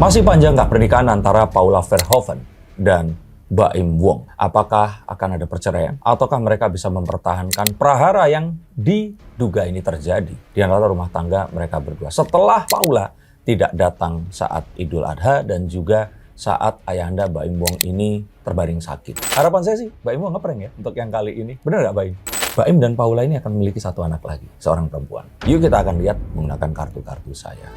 Masih panjang nggak pernikahan antara Paula Verhoeven dan Baim Wong? Apakah akan ada perceraian? Ataukah mereka bisa mempertahankan prahara yang diduga ini terjadi di antara rumah tangga mereka berdua? Setelah Paula tidak datang saat Idul Adha dan juga saat ayahanda Baim Wong ini terbaring sakit. Harapan saya sih Baim Wong ngeprank ya untuk yang kali ini. Bener nggak Baim? Baim dan Paula ini akan memiliki satu anak lagi, seorang perempuan. Yuk kita akan lihat menggunakan kartu-kartu saya.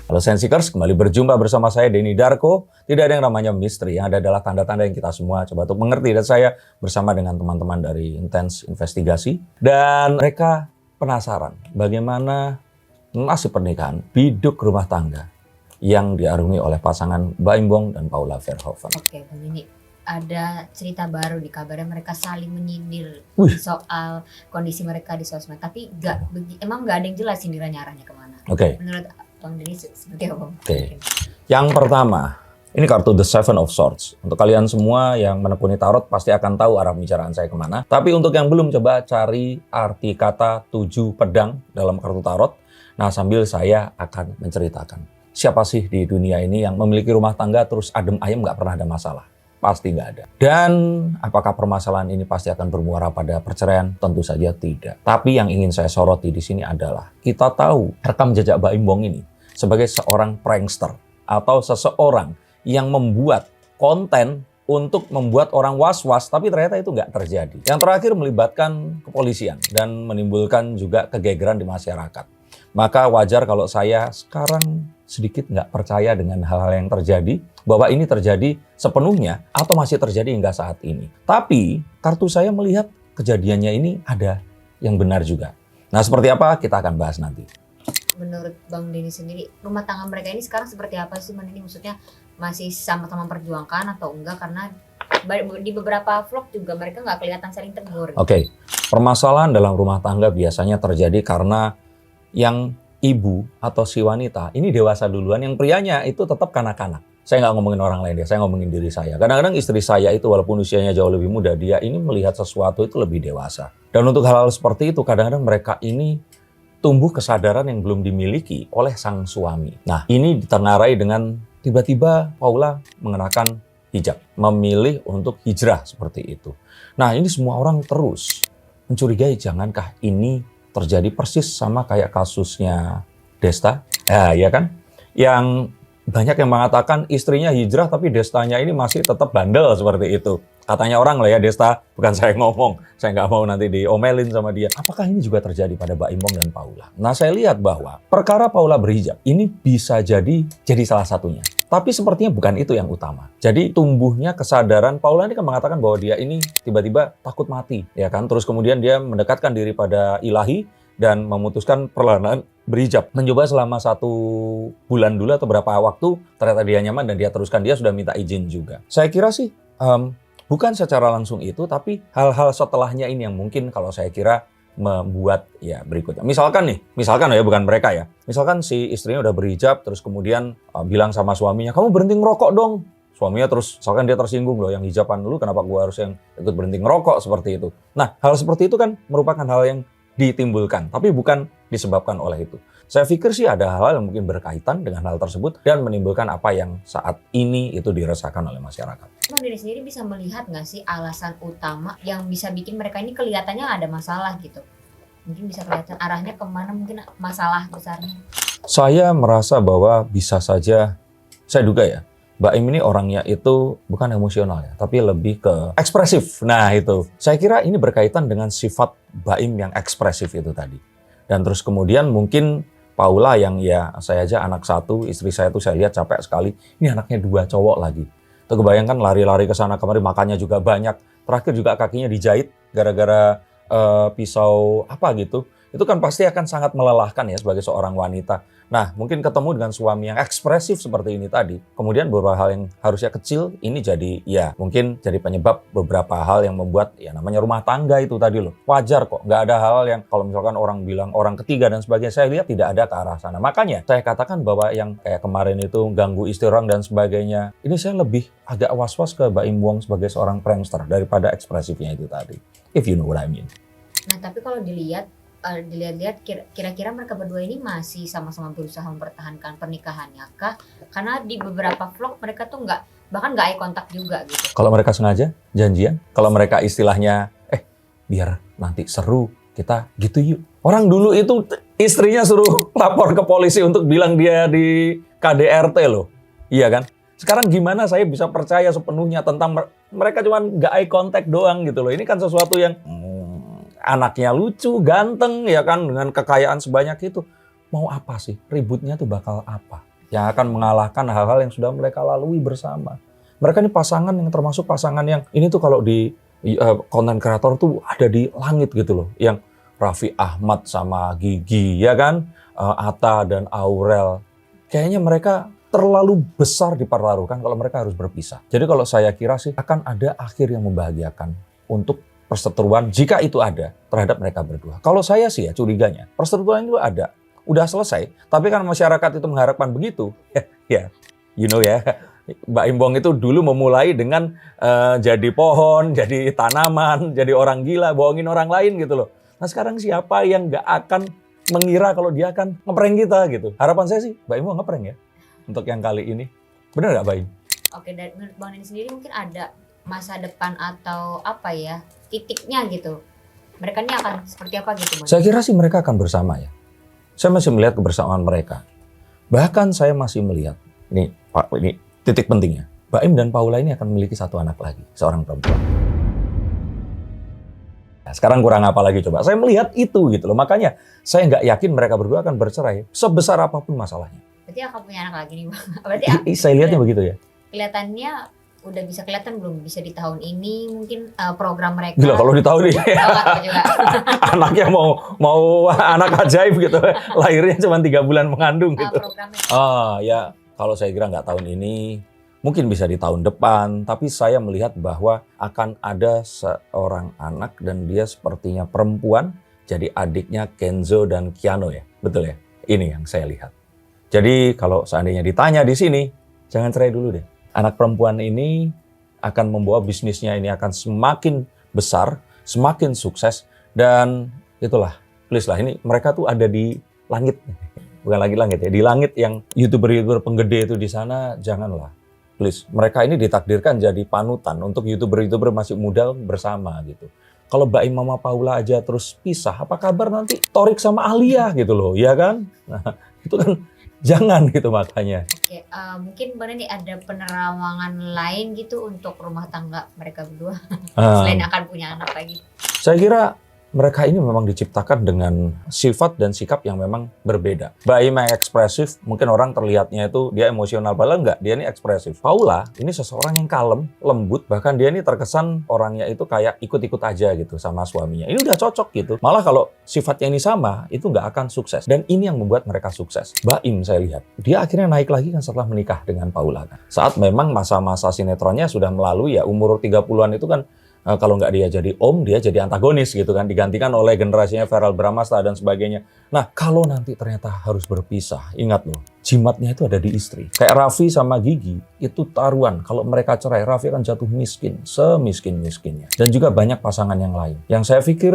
Halo Sensikers, kembali berjumpa bersama saya Denny Darko. Tidak ada yang namanya misteri, yang ada adalah tanda-tanda yang kita semua coba untuk mengerti. Dan saya bersama dengan teman-teman dari Intens Investigasi. Dan mereka penasaran bagaimana nasib pernikahan, biduk rumah tangga yang diarungi oleh pasangan Baim Wong dan Paula Verhoeven. Oke, Bang Denny, ada cerita baru di kabarnya mereka saling menyindir soal kondisi mereka di sosmed. Tapi emang nggak ada yang jelas sindirannya arahnya kemana. Oke. Menurut Bang Denny seperti apa? Oke. Yang pertama, ini kartu The Seven of Swords. Untuk kalian semua yang menekuni tarot pasti akan tahu arah pembicaraan saya kemana. Tapi untuk yang belum, coba cari arti kata 7 pedang dalam kartu tarot. Nah, sambil saya akan menceritakan. Siapa sih di dunia ini yang memiliki rumah tangga terus adem ayem nggak pernah ada masalah? Pasti nggak ada. Dan apakah permasalahan ini pasti akan bermuara pada perceraian? Tentu saja tidak. Tapi yang ingin saya soroti di sini adalah kita tahu rekam jejak Baim Wong ini sebagai seorang prankster atau seseorang yang membuat konten untuk membuat orang was-was, tapi ternyata itu nggak terjadi. Yang terakhir melibatkan kepolisian dan menimbulkan juga kegegeran di masyarakat. Maka wajar kalau saya sekarang sedikit nggak percaya dengan hal-hal yang terjadi, bahwa ini terjadi sepenuhnya atau masih terjadi hingga saat ini. Tapi kartu saya melihat kejadiannya ini ada yang benar juga. Nah, seperti apa kita akan bahas nanti. Menurut Bang Denny sendiri, rumah tangga mereka ini sekarang seperti apa sih, Bang Denny? Maksudnya masih sama-sama memperjuangkan atau enggak? Karena di beberapa vlog juga mereka nggak kelihatan saling tegur. Oke, permasalahan dalam rumah tangga biasanya terjadi karena yang ibu atau si wanita ini dewasa duluan, yang prianya itu tetap kanak-kanak. Saya nggak ngomongin orang lain ya, saya ngomongin diri saya. Kadang-kadang istri saya itu walaupun usianya jauh lebih muda, dia ini melihat sesuatu itu lebih dewasa. Dan untuk hal-hal seperti itu, kadang-kadang mereka ini tumbuh kesadaran yang belum dimiliki oleh sang suami. Nah, ini ditengarai dengan tiba-tiba Paula mengenakan hijab, memilih untuk hijrah seperti itu. Nah, ini semua orang terus mencurigai, jangankah ini terjadi persis sama kayak kasusnya Desta? Ya kan? Yang banyak yang mengatakan istrinya hijrah tapi Destanya ini masih tetap bandel seperti itu. Katanya orang lah ya, Desta, bukan saya ngomong. Saya nggak mau nanti diomelin sama dia. Apakah ini juga terjadi pada Baim Wong dan Paula? Nah, saya lihat bahwa perkara Paula berhijab ini bisa jadi salah satunya. Tapi sepertinya bukan itu yang utama. Jadi tumbuhnya kesadaran, Paula ini kan mengatakan bahwa dia ini tiba-tiba takut mati, ya kan? Terus kemudian dia mendekatkan diri pada ilahi dan memutuskan perlahan berhijab. Mencoba selama 1 bulan dulu atau berapa waktu, ternyata dia nyaman dan dia teruskan. Dia sudah minta izin juga. Saya kira sih bukan secara langsung itu, tapi hal-hal setelahnya ini yang mungkin kalau saya kira membuat ya berikutnya. Misalkan ya bukan mereka ya. Misalkan si istrinya udah berhijab, terus kemudian bilang sama suaminya, kamu berhenti ngerokok dong. Suaminya terus, misalkan dia tersinggung loh, yang hijaban dulu kenapa gua harus yang ikut berhenti ngerokok seperti itu. Nah, hal seperti itu kan merupakan hal yang ditimbulkan, tapi bukan disebabkan oleh itu. Saya pikir sih ada hal-hal yang mungkin berkaitan dengan hal tersebut dan menimbulkan apa yang saat ini itu dirasakan oleh masyarakat. Bang Denny sendiri bisa melihat nggak sih alasan utama yang bisa bikin mereka ini kelihatannya ada masalah gitu? Mungkin bisa kelihatan arahnya kemana mungkin masalah besarnya? Saya merasa bahwa bisa saja, saya duga ya, Baim ini orangnya itu bukan emosional ya, tapi lebih ke ekspresif. Nah itu, saya kira ini berkaitan dengan sifat Baim yang ekspresif itu tadi. Dan terus kemudian mungkin Paula yang ya saya aja anak 1, istri saya tuh saya lihat capek sekali. Ini anaknya 2 cowok lagi. Tuh kebayangkan lari-lari ke sana kemari, makannya juga banyak. Terakhir juga kakinya dijahit gara-gara pisau apa gitu. Itu kan pasti akan sangat melelahkan ya sebagai seorang wanita. Nah, mungkin ketemu dengan suami yang ekspresif seperti ini tadi, kemudian beberapa hal yang harusnya kecil, ini jadi ya mungkin jadi penyebab beberapa hal yang membuat ya namanya rumah tangga itu tadi loh. Wajar kok, nggak ada hal yang kalau misalkan orang bilang orang ketiga dan sebagainya, saya lihat tidak ada ke arah sana. Makanya saya katakan bahwa yang kayak kemarin itu ganggu istri orang dan sebagainya, ini saya lebih agak was-was ke Baim Wong sebagai seorang prankster daripada ekspresifnya itu tadi. If you know what I mean. Nah, tapi kalau dilihat-lihat kira-kira mereka berdua ini masih sama-sama berusaha mempertahankan pernikahannya kah? Karena di beberapa vlog mereka tuh bahkan nggak eye contact juga gitu. Kalau mereka sengaja janjian, kalau mereka istilahnya biar nanti seru kita gitu yuk. Orang dulu itu istrinya suruh lapor ke polisi untuk bilang dia di KDRT loh. Iya kan? Sekarang gimana saya bisa percaya sepenuhnya tentang mereka cuman nggak eye contact doang gitu loh. Ini kan sesuatu yang anaknya lucu, ganteng ya kan, dengan kekayaan sebanyak itu. Mau apa sih? Ributnya tuh bakal apa? Yang akan mengalahkan hal-hal yang sudah mereka lalui bersama. Mereka ini pasangan yang termasuk pasangan yang ini tuh kalau di konten kreator tuh ada di langit gitu loh. Yang Raffi Ahmad sama Gigi ya kan, Atta dan Aurel. Kayaknya mereka terlalu besar dipertaruhkan kalau mereka harus berpisah. Jadi kalau saya kira sih akan ada akhir yang membahagiakan untuk perseteruan jika itu ada terhadap mereka berdua. Kalau saya sih ya curiganya perseteruan itu ada, udah selesai. Tapi kan masyarakat itu mengharapkan begitu, ya, you know ya. Mbak Imbong itu dulu memulai dengan jadi pohon, jadi tanaman, jadi orang gila, bohongin orang lain gitu loh. Nah sekarang siapa yang nggak akan mengira kalau dia akan ngeprank kita gitu. Harapan saya sih Mbak Imbong ngeprank ya untuk yang kali ini. Benar nggak Mbak Im? Oke, dan menurut Bang Denny sendiri mungkin ada masa depan atau apa ya, titiknya gitu. Mereka ini akan seperti apa gitu, Bang? Saya kira sih mereka akan bersama ya. Saya masih melihat kebersamaan mereka. Bahkan saya masih melihat, ini Pak, ini titik pentingnya. Mbak Im dan Paula ini akan memiliki satu anak lagi, seorang perempuan. Nah, sekarang kurang apa lagi coba? Saya melihat itu gitu loh. Makanya saya nggak yakin mereka berdua akan bercerai sebesar apapun masalahnya. Berarti akan punya anak lagi nih, Bang. Berarti Saya lihatnya begitu ya. kelihatannya udah bisa kelihatan belum, bisa di tahun ini mungkin program mereka. Gila kalau di tahun ini juga. anaknya mau anak ajaib gitu. Lahirnya cuma 3 bulan mengandung gitu. Programnya. Ya kalau saya kira nggak tahun ini, mungkin bisa di tahun depan. Tapi saya melihat bahwa akan ada seorang anak dan dia sepertinya perempuan. Jadi adiknya Kenzo dan Keanu ya, betul ya? Ini yang saya lihat. Jadi kalau seandainya ditanya di sini, jangan cerai dulu deh. Anak perempuan ini akan membawa bisnisnya ini akan semakin besar, semakin sukses. Dan itulah, please lah, ini mereka tuh ada di langit. Bukan lagi langit ya, di langit yang YouTuber-YouTuber penggede itu di sana, janganlah. Please, mereka ini ditakdirkan jadi panutan untuk YouTuber-YouTuber masih muda bersama gitu. Kalau Mbak Im sama Paula aja terus pisah, apa kabar nanti Torik sama Alia gitu loh, ya kan? Nah, itu kan jangan gitu makanya. Oke, mungkin Bang Denny ada penerawangan lain gitu untuk rumah tangga mereka berdua selain akan punya anak lagi. Saya kira mereka ini memang diciptakan dengan sifat dan sikap yang memang berbeda. Mbak Im yang ekspresif, mungkin orang terlihatnya itu dia emosional, padahal enggak, dia ini ekspresif. Paula ini seseorang yang kalem, lembut, bahkan dia ini terkesan orangnya itu kayak ikut-ikut aja gitu sama suaminya. Ini udah cocok gitu. Malah kalau sifatnya ini sama, itu nggak akan sukses. Dan ini yang membuat mereka sukses. Mbak Im saya lihat, dia akhirnya naik lagi kan setelah menikah dengan Paula. Saat memang masa-masa sinetronnya sudah melalui ya umur 30-an itu kan, kalau nggak dia jadi om, dia jadi antagonis gitu kan. Digantikan oleh generasinya Verrell Bramasta dan sebagainya. Nah, kalau nanti ternyata harus berpisah, ingat loh, jimatnya itu ada di istri. Kayak Raffi sama Gigi, itu taruhan. Kalau mereka cerai, Raffi akan jatuh miskin, semiskin-miskinnya. Dan juga banyak pasangan yang lain. Yang saya pikir,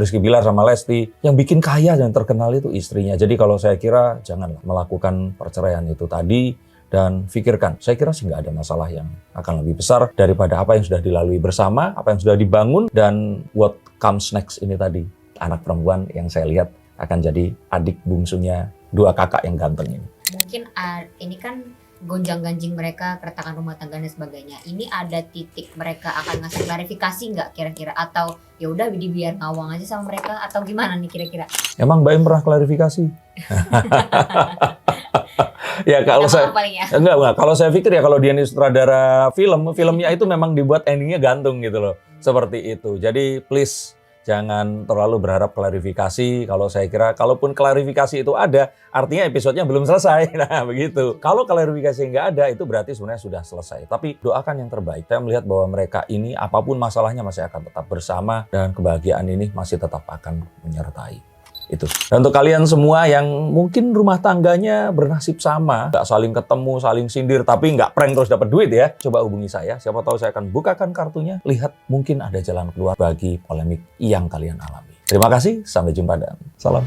Rizky Bilar sama Lesti, yang bikin kaya dan terkenal itu istrinya. Jadi kalau saya kira, janganlah melakukan perceraian itu tadi. Dan pikirkan, saya kira sih nggak ada masalah yang akan lebih besar daripada apa yang sudah dilalui bersama, apa yang sudah dibangun, dan what comes next ini tadi. Anak perempuan yang saya lihat akan jadi adik bungsunya 2 kakak yang ganteng ini. Mungkin ini kan gonjang-ganjing mereka, keretakan rumah tangga dan sebagainya. Ini ada titik mereka akan ngasih klarifikasi nggak kira-kira? Atau ya udah dibiar ngawang aja sama mereka? Atau gimana nih kira-kira? Emang Mbak Im pernah klarifikasi? Ya kalau enggak, kalau saya pikir ya kalau dia ini sutradara filmnya itu memang dibuat endingnya gantung gitu loh. Seperti itu. Jadi please jangan terlalu berharap klarifikasi. Kalau saya kira kalaupun klarifikasi itu ada, artinya episodenya belum selesai. Nah, begitu. Kalau klarifikasi nggak ada, itu berarti sebenarnya sudah selesai. Tapi doakan yang terbaik. Saya melihat bahwa mereka ini apapun masalahnya masih akan tetap bersama dan kebahagiaan ini masih tetap akan menyertai. Itu. Dan untuk kalian semua yang mungkin rumah tangganya bernasib sama, nggak saling ketemu, saling sindir, tapi nggak prank terus dapat duit ya, coba hubungi saya. Siapa tahu saya akan bukakan kartunya, lihat mungkin ada jalan keluar bagi polemik yang kalian alami. Terima kasih, sampai jumpa dan salam.